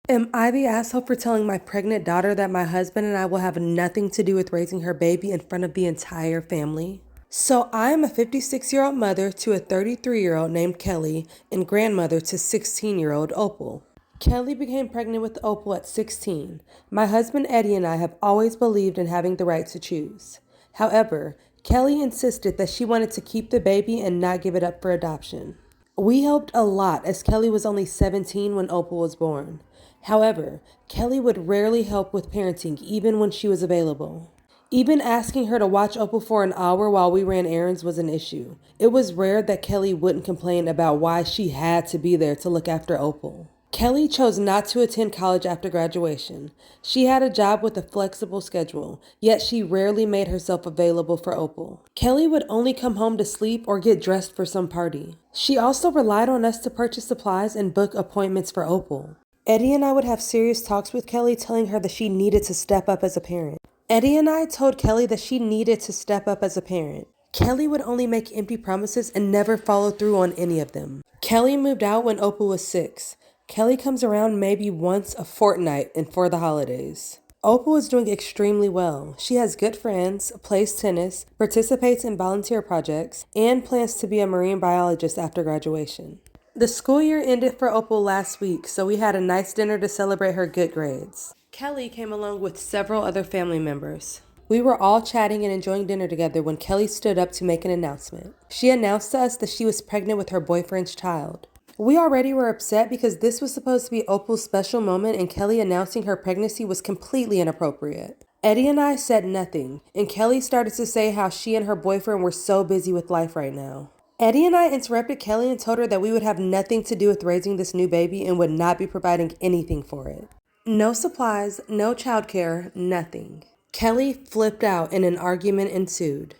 Am I the asshole for telling my pregnant daughter that my husband and I will have nothing to do with raising her baby in front of the entire family? So I am a 56-year-old mother to a 33-year-old named Kelly and grandmother to 16-year-old Opal. Kelly became pregnant with Opal at 16. My husband Eddie and I have always believed in having the right to choose. However, Kelly insisted that she wanted to keep the baby and not give it up for adoption. We helped a lot as Kelly was only 17 when Opal was born. However, Kelly would rarely help with parenting even when she was available. Even asking her to watch Opal for an hour while we ran errands was an issue. It was rare that Kelly wouldn't complain about why she had to be there to look after Opal. Kelly chose not to attend college after graduation. She had a job with a flexible schedule, yet she rarely made herself available for Opal. Kelly would only come home to sleep or get dressed for some party. She also relied on us to purchase supplies and book appointments for Opal. Eddie and I would have serious talks with Kelly telling her that she needed to step up as a parent. Eddie and I told Kelly that she needed to step up as a parent. Kelly would only make empty promises and never follow through on any of them. Kelly moved out when Opal was 6. Kelly comes around maybe once a fortnight and for the holidays. Opal is doing extremely well. She has good friends, plays tennis, participates in volunteer projects, and plans to be a marine biologist after graduation. The school year ended for Opal last week, so we had a nice dinner to celebrate her good grades. Kelly came along with several other family members. We were all chatting and enjoying dinner together when Kelly stood up to make an announcement. She announced to us that she was pregnant with her boyfriend's child. We already were upset because this was supposed to be Opal's special moment and Kelly announcing her pregnancy was completely inappropriate. Eddie and I said nothing, and Kelly started to say how she and her boyfriend were so busy with life right now. Eddie and I interrupted Kelly and told her that we would have nothing to do with raising this new baby and would not be providing anything for it. No supplies, no childcare, nothing. Kelly flipped out and an argument ensued.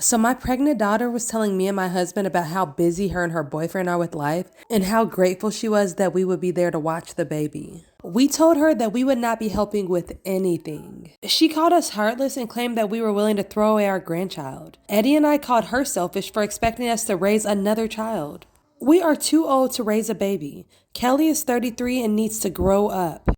So my pregnant daughter was telling me and my husband about how busy her and her boyfriend are with life and how grateful she was that we would be there to watch the baby. We told her that we would not be helping with anything. She called us heartless and claimed that we were willing to throw away our grandchild. Eddie and I called her selfish for expecting us to raise another child. We are too old to raise a baby. Kelly is 33 and needs to grow up.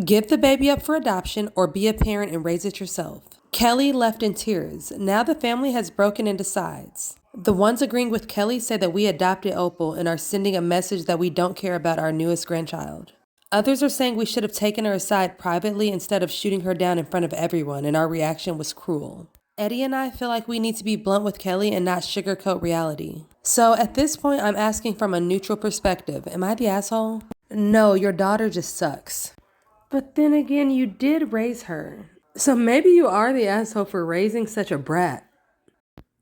Give the baby up for adoption or be a parent and raise it yourself. Kelly left in tears. Now the family has broken into sides. The ones agreeing with Kelly say that we adopted Opal and are sending a message that we don't care about our newest grandchild. Others are saying we should have taken her aside privately instead of shooting her down in front of everyone, and our reaction was cruel. Eddie and I feel like we need to be blunt with Kelly and not sugarcoat reality. So at this point, I'm asking from a neutral perspective. Am I the asshole? No, your daughter just sucks. But then again, you did raise her. So maybe you are the asshole for raising such a brat.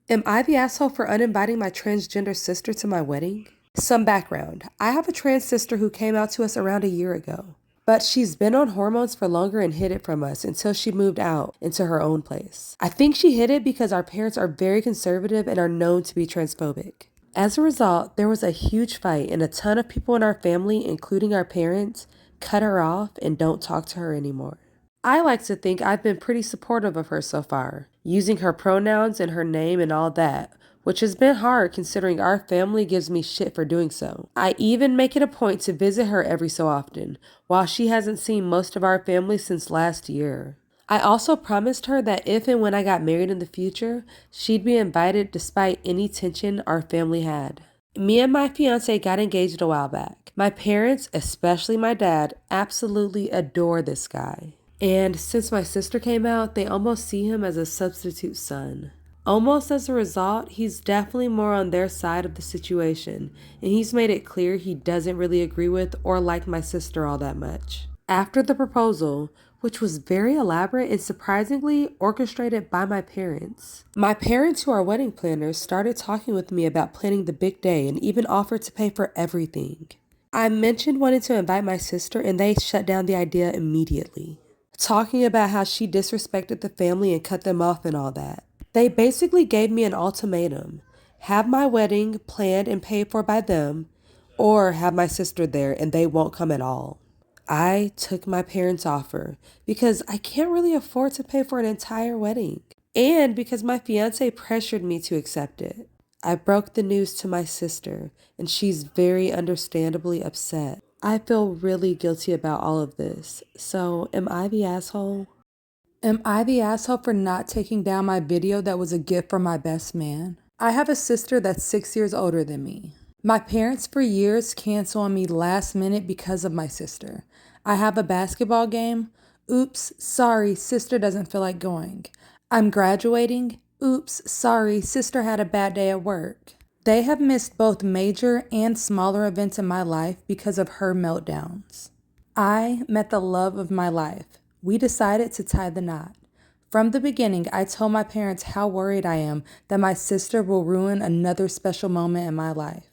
Am I the asshole for uninviting my transgender sister to my wedding? Some background. I have a trans sister who came out to us around a year ago. But she's been on hormones for longer and hid it from us until she moved out into her own place. I think she hid it because our parents are very conservative and are known to be transphobic. As a result, there was a huge fight and a ton of people in our family, including our parents, cut her off and don't talk to her anymore. I like to think I've been pretty supportive of her so far, using her pronouns and her name and all that, which has been hard considering our family gives me shit for doing so. I even make it a point to visit her every so often, while she hasn't seen most of our family since last year. I also promised her that if and when I got married in the future, she'd be invited despite any tension our family had. Me and my fiance got engaged a while back. My parents, especially my dad, absolutely adore this guy. And since my sister came out, they almost see him as a substitute son. Almost as a result, he's definitely more on their side of the situation, and he's made it clear he doesn't really agree with or like my sister all that much. After the proposal, which was very elaborate and surprisingly orchestrated by my parents, who are wedding planners, started talking with me about planning the big day and even offered to pay for everything. I mentioned wanting to invite my sister, and they shut down the idea immediately, talking about how she disrespected the family and cut them off and all that. They basically gave me an ultimatum: have my wedding planned and paid for by them, or have my sister there and they won't come at all. I took my parents' offer because I can't really afford to pay for an entire wedding, and because my fiance pressured me to accept it. I broke the news to my sister, and she's very understandably upset. I feel really guilty about all of this. So, am I the asshole? Am I the asshole for not taking down my video that was a gift from my best man? I have a sister that's 6 years older than me. My parents for years cancel on me last minute because of my sister. I have a basketball game. Oops, sorry, sister doesn't feel like going. I'm graduating. Oops, sorry, sister had a bad day at work. They have missed both major and smaller events in my life because of her meltdowns. I met the love of my life. We decided to tie the knot. From the beginning, I told my parents how worried I am that my sister will ruin another special moment in my life.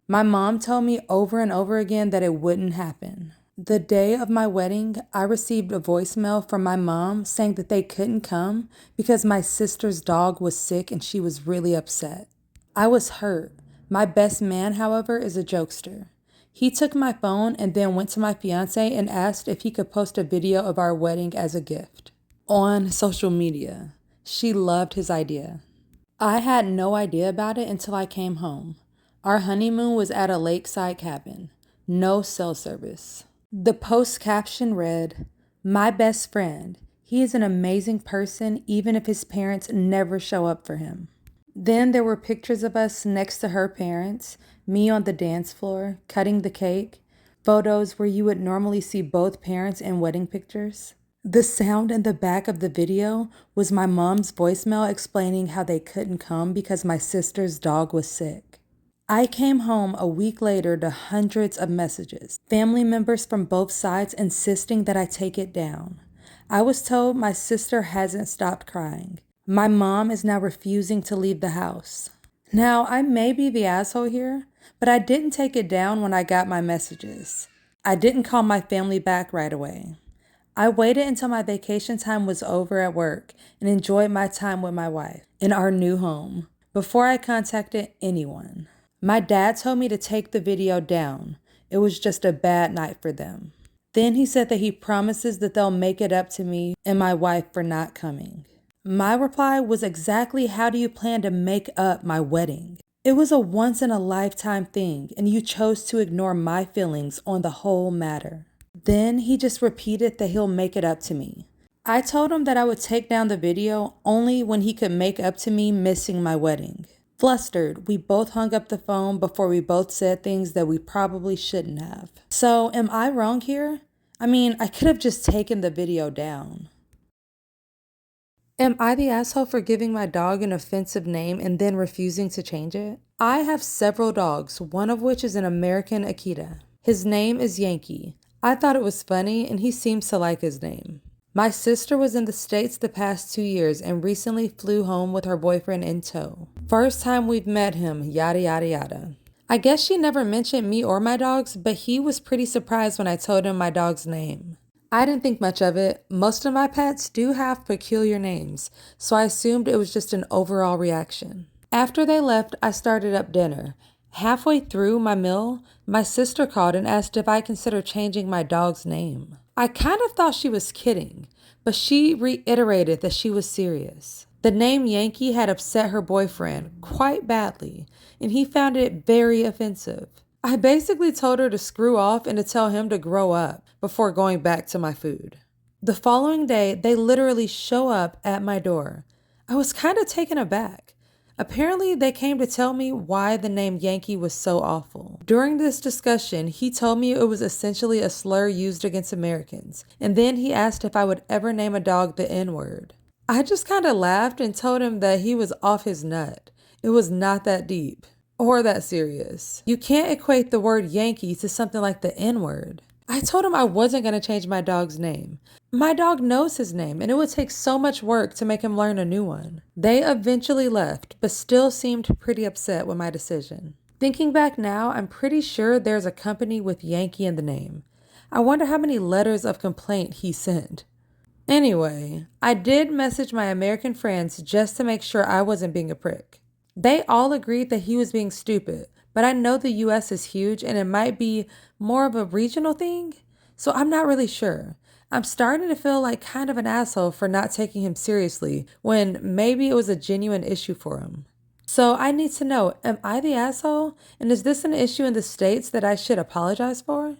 My mom told me over and over again that it wouldn't happen. The day of my wedding, I received a voicemail from my mom saying that they couldn't come because my sister's dog was sick and she was really upset. I was hurt. My best man, however, is a jokester. He took my phone and then went to my fiance and asked if he could post a video of our wedding as a gift on social media. She loved his idea. I had no idea about it until I came home. Our honeymoon was at a lakeside cabin. No cell service. The post caption read, "My best friend. He is an amazing person even if his parents never show up for him." Then there were pictures of us next to her parents, me on the dance floor, cutting the cake, photos where you would normally see both parents in wedding pictures. The sound in the back of the video was my mom's voicemail explaining how they couldn't come because my sister's dog was sick. I came home a week later to hundreds of messages, family members from both sides insisting that I take it down. I was told my sister hasn't stopped crying. My mom is now refusing to leave the house. Now, I may be the asshole here, but I didn't take it down when I got my messages. I didn't call my family back right away. I waited until my vacation time was over at work and enjoyed my time with my wife in our new home before I contacted anyone. My dad told me to take the video down. It was just a bad night for them. Then he said that he promises that they'll make it up to me and my wife for not coming. My reply was exactly, how do you plan to make up my wedding? It was a once-in-a-lifetime thing, and you chose to ignore my feelings on the whole matter. Then he just repeated that he'll make it up to me. I told him that I would take down the video only when he could make up to me missing my wedding. Flustered, we both hung up the phone before we both said things that we probably shouldn't have. So, am I wrong here? I mean, I could have just taken the video down. Am I the asshole for giving my dog an offensive name and then refusing to change it? I have several dogs, one of which is an American Akita. His name is Yankee. I thought it was funny and he seems to like his name. My sister was in the States the past 2 years and recently flew home with her boyfriend in tow. First time we've met him, yada yada yada. I guess she never mentioned me or my dogs, but he was pretty surprised when I told him my dog's name. I didn't think much of it. Most of my pets do have peculiar names, so I assumed it was just an overall reaction. After they left, I started up dinner. Halfway through my meal, my sister called and asked if I considered changing my dog's name. I kind of thought she was kidding, but she reiterated that she was serious. The name Yankee had upset her boyfriend quite badly, and he found it very offensive. I basically told her to screw off and to tell him to grow up before going back to my food. The following day, they literally show up at my door. I was kind of taken aback. Apparently, they came to tell me why the name Yankee was so awful. During this discussion, he told me it was essentially a slur used against Americans, and then he asked if I would ever name a dog the N-word. I just kind of laughed and told him that he was off his nut. It was not that deep or that serious. You can't equate the word Yankee to something like the N-word. I told him I wasn't going to change my dog's name. My dog knows his name, and it would take so much work to make him learn a new one. They eventually left, but still seemed pretty upset with my decision. Thinking back now, I'm pretty sure there's a company with Yankee in the name. I wonder how many letters of complaint he sent. Anyway, I did message my American friends just to make sure I wasn't being a prick. They all agreed that he was being stupid, but I know the US is huge and it might be more of a regional thing, so I'm not really sure. I'm starting to feel like kind of an asshole for not taking him seriously when maybe it was a genuine issue for him. So I need to know, am I the asshole? And is this an issue in the States that I should apologize for?